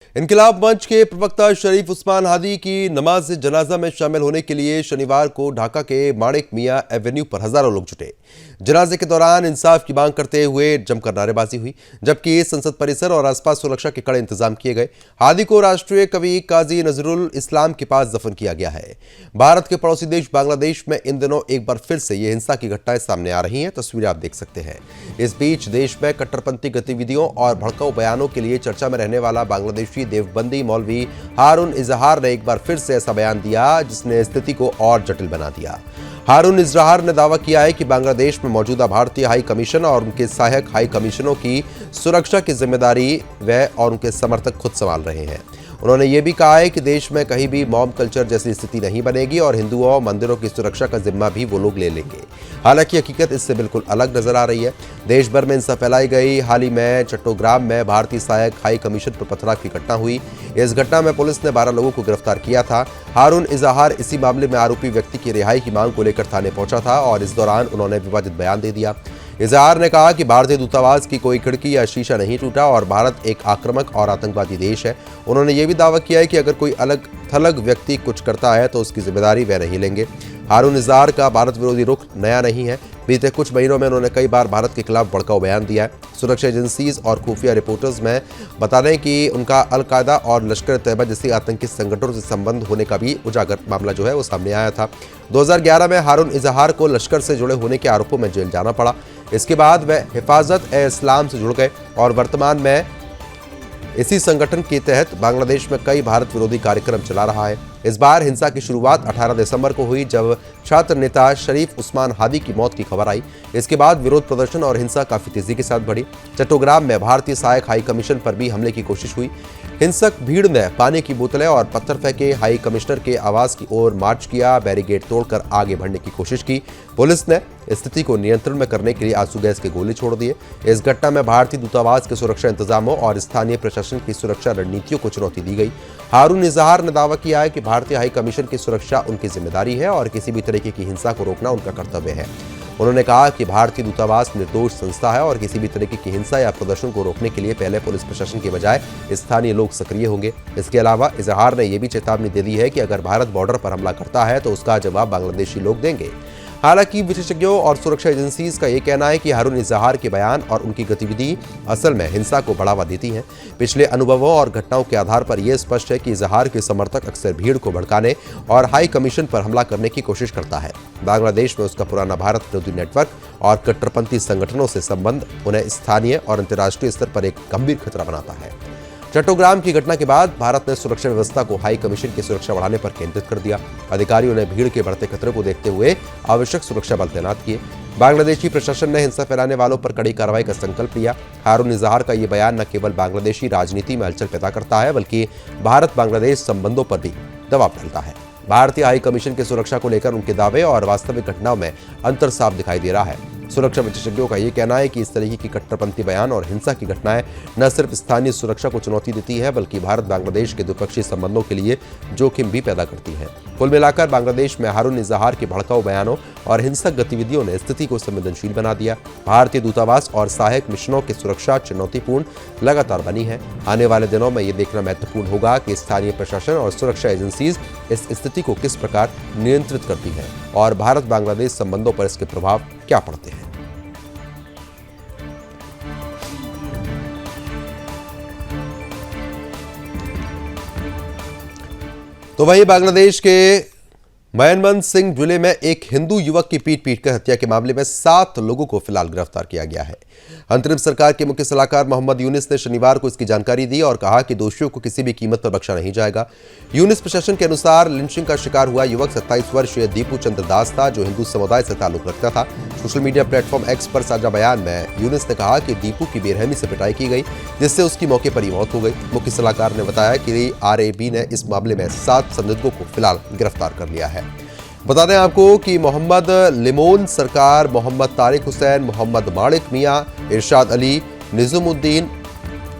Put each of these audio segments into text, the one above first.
इनकलाब मंच के प्रवक्ता शरीफ उस्मान हादी की नमाज जनाजा में शामिल होने के लिए शनिवार को ढाका के माणिक मियां एवेन्यू पर हजारों लोग जुटे। जनाजे के दौरान इंसाफ की मांग करते हुए जमकर नारेबाजी हुई, जबकि संसद परिसर और आसपास सुरक्षा के कड़े इंतजाम किए गए। हादी को राष्ट्रीय कवि काजी नजरुल इस्लाम के पास दफन किया गया है। भारत के पड़ोसी देश बांग्लादेश में इन दिनों एक बार फिर से ये हिंसा की घटनाएं सामने आ रही हैं। तस्वीरें आप देख सकते हैं। इस बीच देश में कट्टरपंथी गतिविधियों और भड़काऊ बयानों के लिए चर्चा में रहने वाला बांग्लादेशी देवबंदी मौलवी हारून इजहार ने एक बार फिर से ऐसा बयान दिया जिसने स्थिति को और जटिल बना दिया। हारून इजहार ने दावा किया है कि बांग्लादेश में मौजूदा भारतीय हाई कमीशन और उनके सहायक हाई कमीशनों की सुरक्षा की जिम्मेदारी वह और उनके समर्थक खुद संभाल रहे हैं। उन्होंने ये भी कहा है कि देश में कहीं भी मॉब कल्चर जैसी स्थिति नहीं बनेगी और हिंदुओं और मंदिरों की सुरक्षा का जिम्मा भी वो लोग ले लेंगे। हालांकि हकीकत इससे बिल्कुल अलग नजर आ रही है। देश भर में हिंसा फैलाई गई। हाल ही में चट्टोग्राम में भारतीय सहायक हाई कमीशन पर पथराव की घटना हुई। इस घटना में पुलिस ने 12 लोगों को गिरफ्तार किया था। हारून इजहार इसी मामले में आरोपी व्यक्ति की रिहाई की मांग को लेकर थाने पहुंचा था और इस दौरान उन्होंने विवादित बयान दे दिया। इजहार ने कहा कि भारतीय दूतावास की कोई खिड़की या शीशा नहीं टूटा और भारत एक आक्रामक और आतंकवादी देश है। उन्होंने ये भी दावा किया है कि अगर कोई अलग थलग व्यक्ति कुछ करता है तो उसकी जिम्मेदारी वह नहीं लेंगे। हारून इजहार का भारत विरोधी रुख नया नहीं है। बीते कुछ महीनों में उन्होंने कई बार भारत के खिलाफ भड़काऊ बयान दिया है। सुरक्षा एजेंसीज और खुफिया रिपोर्टर्स में बता रहे हैं कि उनका अल-कायदा और लश्कर तैयबा जैसी आतंकी संगठनों से संबंध होने का भी उजागर मामला जो है वो सामने आया था। 2011 में हारून इजहार को लश्कर से जुड़े होने के आरोपों में जेल जाना पड़ा। इसके बाद वह हिफाजत-ए-इस्लाम से जुड़ गए और वर्तमान में इसी संगठन के तहत बांग्लादेश में कई भारत विरोधी कार्यक्रम चला रहा है। इस बार हिंसा की शुरुआत 18 दिसंबर को हुई जब छात्र नेता शरीफ उस्मान हादी की मौत की खबर आई। इसके बाद विरोध प्रदर्शन और हिंसा काफी तेजी के साथ बढ़ी। चट्टोग्राम में भारतीय सहायक हाई कमीशन पर भी हमले की कोशिश हुई। हिंसक भीड़ ने पानी की बोतलें और पत्थर फेंके, हाई कमिश्नर के आवास की ओर मार्च किया, बैरिकेड तोड़कर आगे बढ़ने की कोशिश की। पुलिस ने स्थिति को नियंत्रण में करने के लिए आंसू गैस के गोले छोड़ दिए। इस घटना में भारतीय दूतावास के सुरक्षा इंतजामों और स्थानीय प्रशासन की सुरक्षा रणनीतियों को चुनौती दी गई। हारून इजहार ने दावा किया है कि भारतीय हाई कमीशन की सुरक्षा उनकी जिम्मेदारी है और किसी भी तरीके की हिंसा को रोकना उनका कर्तव्य है। उन्होंने कहा कि भारतीय दूतावास निर्दोष संस्था है और किसी भी तरीके की हिंसा या प्रदर्शन को रोकने के लिए पहले पुलिस प्रशासन के बजाय स्थानीय लोग सक्रिय होंगे। इसके अलावा इजहार ने यह भी चेतावनी दे दी है कि अगर भारत बॉर्डर पर हमला करता है तो उसका जवाब बांग्लादेशी लोग देंगे। हालांकि विशेषज्ञों और सुरक्षा एजेंसीज का यह कहना है कि हारून इजहार के बयान और उनकी गतिविधि असल में हिंसा को बढ़ावा देती हैं। पिछले अनुभवों और घटनाओं के आधार पर यह स्पष्ट है कि इजहार के समर्थक अक्सर भीड़ को भड़काने और हाई कमीशन पर हमला करने की कोशिश करता है। बांग्लादेश में उसका पुराना भारत विरोधी नेटवर्क और कट्टरपंथी संगठनों से संबंध उन्हें स्थानीय और अंतर्राष्ट्रीय स्तर पर एक गंभीर खतरा बनाता है। चट्टोग्राम की घटना के बाद भारत ने सुरक्षा व्यवस्था को हाई कमीशन की सुरक्षा बढ़ाने पर केंद्रित कर दिया। अधिकारियों ने भीड़ के बढ़ते खतरे को देखते हुए आवश्यक सुरक्षा बल तैनात किए। बांग्लादेशी प्रशासन ने हिंसा फैलाने वालों पर कड़ी कार्रवाई का संकल्प लिया। हारून इजहार का ये बयान न केवल बांग्लादेशी राजनीति में हलचल पैदा करता है बल्कि भारत बांग्लादेश संबंधों पर भी दबाव डालता है। भारतीय हाई कमीशन की सुरक्षा को लेकर उनके दावे और वास्तविक घटनाओं में अंतर साफ दिखाई दे रहा है। सुरक्षा विशेषज्ञों का यह कहना है कि इस तरीके की कट्टरपंथी बयान और हिंसा की घटनाएं न सिर्फ स्थानीय सुरक्षा को चुनौती देती है बल्कि भारत बांग्लादेश के द्विपक्षीय संबंधों के लिए जोखिम भी पैदा करती हैं। कुल मिलाकर बांग्लादेश में हारून इजहार के भड़काऊ बयानों और हिंसक गतिविधियों ने स्थिति को संवेदनशील बना दिया। भारतीय दूतावास और सहायक मिशनों की सुरक्षा चुनौतीपूर्ण लगातार बनी है। आने वाले दिनों में ये देखना महत्वपूर्ण होगा कि स्थानीय प्रशासन और सुरक्षा एजेंसीज इस स्थिति को किस प्रकार नियंत्रित करती हैं और भारत बांग्लादेश संबंधों पर इसके प्रभाव क्या पड़ते हैं। तो वहीं बांग्लादेश के मयनमंद सिंह जिले में एक हिंदू युवक की पीट-पीटकर हत्या के मामले में 7 लोगों को फिलहाल गिरफ्तार किया गया है। अंतरिम सरकार के मुख्य सलाहकार मोहम्मद यूनिस ने शनिवार को इसकी जानकारी दी और कहा कि दोषियों को किसी भी कीमत पर बख्शा नहीं जाएगा। यूनिस प्रशासन के अनुसार लिंचिंग का शिकार हुआ युवक 27 वर्षीय दीपू चंद्र दास था, जो हिंदू समुदाय से ताल्लुक रखता था। सोशल मीडिया प्लेटफॉर्म एक्स पर साझा बयान में यूनिस ने कहा कि दीपू की बेरहमी से पिटाई की गई, जिससे उसकी मौके पर ही मौत हो गई। मुख्य सलाहकार ने बताया कि आरएबी ने इस मामले में 7 संदिग्धों को फिलहाल गिरफ्तार कर लिया है। बता दें आपको कि मोहम्मद लिमोन सरकार, मोहम्मद तारिक हुसैन, मोहम्मद माणिक मियां, इरशाद अली, निज़मुद्दीन,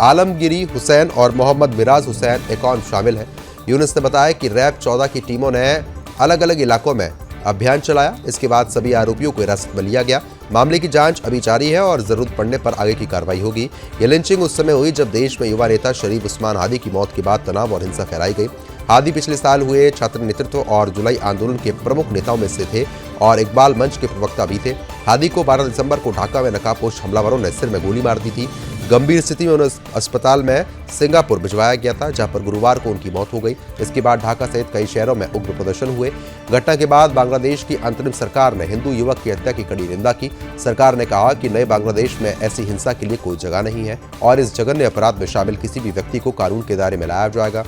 आलमगिरी हुसैन और मोहम्मद मिराज हुसैन एक और शामिल हैं। यूनिस ने बताया कि रैब 14 की टीमों ने अलग अलग इलाकों में अभियान चलाया। इसके बाद सभी आरोपियों को हिरासत में लिया गया। मामले की जांच अभी जारी है और जरूरत पड़ने पर आगे की कार्रवाई होगी। ये लिंचिंग उस समय हुई जब देश में युवा नेता शरीफ उस्मान हादी की मौत के बाद तनाव और हिंसा फैलाई गई। हादी पिछले साल हुए छात्र नेतृत्व और जुलाई आंदोलन के प्रमुख नेताओं में से थे और इकबाल मंच के प्रवक्ता भी थे। हादी को 12 दिसंबर को ढाका में नकाबपोश हमलावरों ने सिर में गोली मार दी थी। गंभीर स्थिति में उन्हें अस्पताल में सिंगापुर भिजवाया गया था, जहां पर गुरुवार को उनकी मौत हो गई। इसके बाद ढाका सहित कई शहरों में उग्र प्रदर्शन हुए। घटना के बाद बांग्लादेश की अंतरिम सरकार ने हिंदू युवक की हत्या की कड़ी निंदा की। सरकार ने कहा कि नए बांग्लादेश में ऐसी हिंसा के लिए कोई जगह नहीं है और इस जघन्य अपराध में शामिल किसी भी व्यक्ति को कानून के दायरे में लाया जाएगा।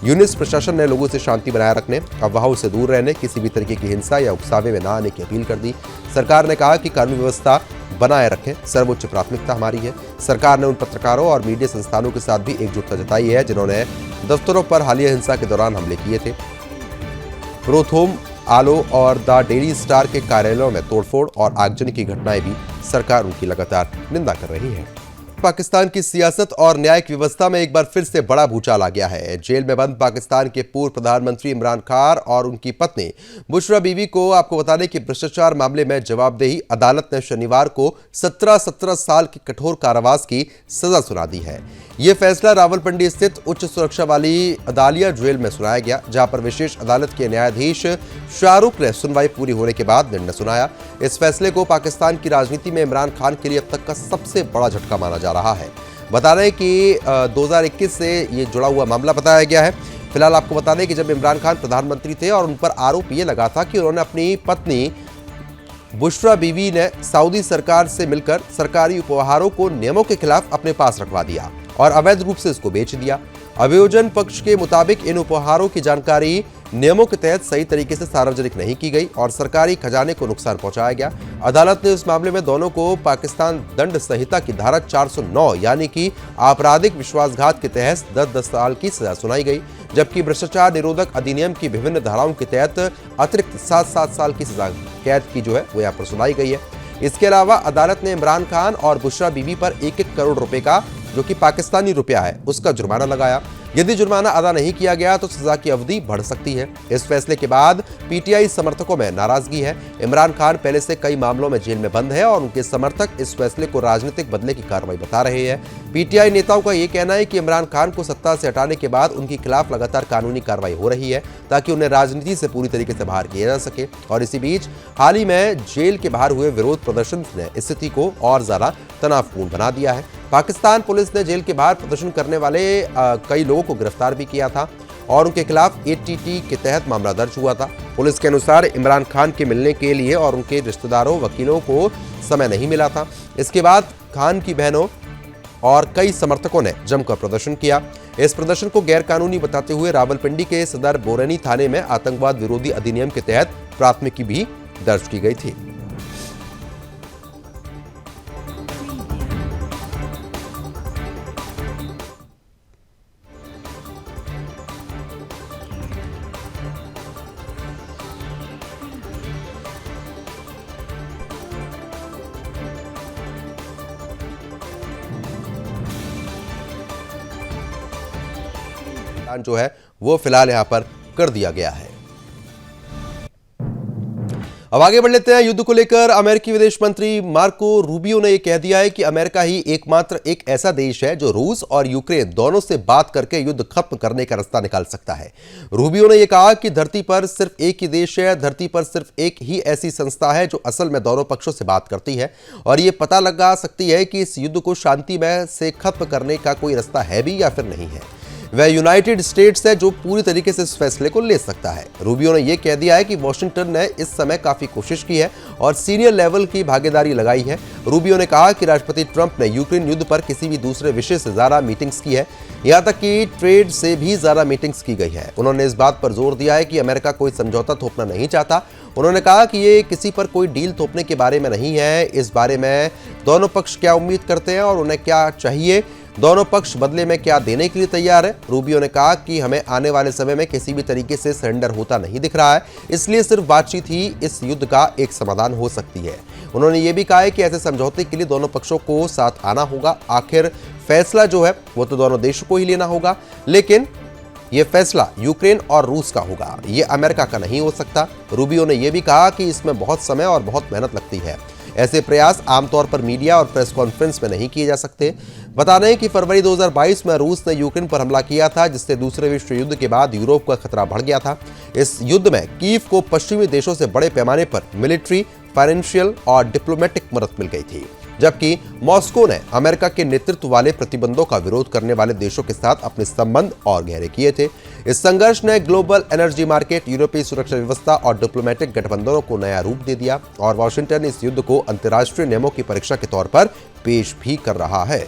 यूनिस प्रशासन ने लोगों से शांति बनाए रखने, अफवाहों से दूर रहने, किसी भी तरीके की हिंसा या उकसावे में न आने की अपील कर दी। सरकार ने कहा कि कानून व्यवस्था बनाए रखें सर्वोच्च प्राथमिकता हमारी है। सरकार ने उन पत्रकारों और मीडिया संस्थानों के साथ भी एकजुटता जताई है जिन्होंने दफ्तरों पर हालिया हिंसा के दौरान हमले किए थे। प्रोथोम, आलो और द डेली स्टार के कार्यालयों में तोड़फोड़ और आगजनी की घटनाएं भी सरकार उनकी लगातार निंदा कर रही है। पाकिस्तान की सियासत और न्यायिक व्यवस्था में एक बार फिर से बड़ा भूचाल आ गया है। जेल में बंद पाकिस्तान के पूर्व प्रधानमंत्री इमरान खान और उनकी पत्नी बुशरा बीवी को आपको बता दें कि भ्रष्टाचार मामले में जवाबदेही अदालत ने शनिवार को 17 साल की कठोर कारावास की सजा सुना दी है। यह फैसला रावलपिंडी स्थित उच्च सुरक्षा वाली अदालिया जेल में सुनाया गया, जहां पर विशेष अदालत के न्यायाधीश शाहरुख ने सुनवाई पूरी होने के बाद निर्णय सुनाया। इस फैसले को पाकिस्तान की राजनीति में इमरान खान के लिए अब तक का सबसे बड़ा झटका माना जा रहा है। बता रहे हैं कि 2021 से ये जुड़ा हुआ मामला बताया गया है। फिलहाल आपको बता दें कि जब इमरान खान प्रधानमंत्री थे और उन पर आरोप ये लगा था कि उन्होंने अपनी पत्नी बुशरा बीवी ने सऊदी सरकार से मिलकर सरकारी उपहारों को नियमों के खिलाफ अपने पास रखवा दिया और अवैध रूप से इसको बेच दिया। अभियोजन पक्ष के मुताबिक इन उपहारों की जानकारी नियमों के तहत सही तरीके से सार्वजनिक नहीं की गई और सरकारी खजाने को नुकसान पहुंचाया गया। अदालत ने इस मामले में दोनों को पाकिस्तान दंड संहिता की धारा 409 यानी कि आपराधिक विश्वासघात के तहत 10 साल की सजा सुनाई गई, जबकि भ्रष्टाचार निरोधक अधिनियम की विभिन्न धाराओं के तहत अतिरिक्त 7 साल की सजा कैद की जो है वो यहाँ पर सुनाई गई है। इसके अलावा अदालत ने इमरान खान और बुशरा बीवी पर 1-1 करोड़ रुपए का, जो कि पाकिस्तानी रुपया है, उसका जुर्माना लगाया। यदि जुर्माना अदा नहीं किया गया तो सजा की अवधि बढ़ सकती है। इस फैसले के बाद पीटीआई समर्थकों में नाराजगी है। इमरान खान पहले से कई मामलों में जेल में बंद है और उनके समर्थक इस फैसले को राजनीतिक बदले की कार्रवाई बता रहे हैं। पीटीआई नेताओं का यह कहना है कि इमरान खान को सत्ता से हटाने के बाद उनके खिलाफ लगातार कानूनी कार्रवाई हो रही है ताकि उन्हें राजनीति से पूरी तरीके से बाहर किया जा सके। और इसी बीच हाल ही में जेल के बाहर हुए विरोध प्रदर्शन ने स्थिति को और ज्यादा तनावपूर्ण बना दिया है। पाकिस्तान पुलिस ने जेल के बाहर प्रदर्शन करने वाले कई लोगों को गिरफ्तार भी किया था और उनके खिलाफ एटीटी के तहत मामला दर्ज हुआ था। पुलिस के अनुसार इमरान खान के मिलने के लिए और उनके रिश्तेदारों, वकीलों को समय नहीं मिला था। इसके बाद खान की बहनों और कई समर्थकों ने जमकर प्रदर्शन किया। इस प्रदर्शन को गैरकानूनी बताते हुए रावलपिंडी के सदर बोरेनी थाने में आतंकवाद विरोधी अधिनियम के तहत प्राथमिकी भी दर्ज की गई थी। जो है वो फिलहाल यहां पर कर दिया गया है। अब आगे बढ़ लेते हैं। युद्ध को लेकर अमेरिकी विदेश मंत्री मार्को रूबियो ने यह कह दिया है कि अमेरिका ही एकमात्र एक ऐसा देश है जो रूस और यूक्रेन दोनों से बात करके युद्ध खत्म करने का रास्ता निकाल सकता है। रूबियो ने यह कहा कि धरती पर सिर्फ एक ही देश है, धरती पर सिर्फ एक ही ऐसी संस्था है जो असल में दोनों पक्षों से बात करती है और यह पता लगा सकती है कि इस युद्ध को शांति में से खत्म करने का कोई रास्ता है भी या फिर नहीं है। वह यूनाइटेड स्टेट्स है जो पूरी तरीके से इस फैसले को ले सकता है। रूबियो ने यह कह दिया है कि वॉशिंगटन ने इस समय काफी कोशिश की है और सीनियर लेवल की भागीदारी लगाई है। रूबियो ने कहा कि राष्ट्रपति ट्रंप ने यूक्रेन युद्ध पर किसी भी दूसरे विषय से ज्यादा मीटिंग्स की है, यहां तक कि ट्रेड से भी ज्यादा मीटिंग्स की गई है। उन्होंने इस बात पर जोर दिया है कि अमेरिका कोई समझौता थोपना नहीं चाहता। उन्होंने कहा कि ये किसी पर कोई डील थोपने के बारे में नहीं है, इस बारे में दोनों पक्ष क्या उम्मीद करते हैं और उन्हें क्या चाहिए, दोनों पक्ष बदले में क्या देने के लिए तैयार है। रूबियो ने कहा कि हमें आने वाले समय में किसी भी तरीके से सरेंडर होता नहीं दिख रहा है, इसलिए सिर्फ बातचीत ही इस युद्ध का एक समाधान हो सकती है। उन्होंने ये भी कहा है कि ऐसे समझौते के लिए दोनों पक्षों को साथ आना होगा। आखिर फैसला जो है वो तो दोनों देशों को ही लेना होगा, लेकिन ये फैसला यूक्रेन और रूस का होगा, ये अमेरिका का नहीं हो सकता। रूबियो ने यह भी कहा कि इसमें बहुत समय और बहुत मेहनत लगती है। ऐसे प्रयास आमतौर पर मीडिया और प्रेस कॉन्फ्रेंस में नहीं किए जा सकते। बता दें कि फरवरी 2022 में रूस ने यूक्रेन पर हमला किया था, जिससे दूसरे विश्व युद्ध के बाद यूरोप का खतरा बढ़ गया था। इस युद्ध में कीव को पश्चिमी देशों से बड़े पैमाने पर मिलिट्री, फाइनेंशियल और डिप्लोमेटिक मदद मिल गई थी, जबकि मॉस्को ने अमेरिका के नेतृत्व वाले प्रतिबंधों का विरोध करने वाले देशों के साथ अपने संबंध और गहरे किए थे। इस संघर्ष ने ग्लोबल एनर्जी मार्केट, यूरोपीय सुरक्षा व्यवस्था और डिप्लोमेटिक गठबंधनों को नया रूप दे दिया और वॉशिंगटन इस युद्ध को अंतर्राष्ट्रीय नियमों की परीक्षा के तौर पर पेश भी कर रहा है।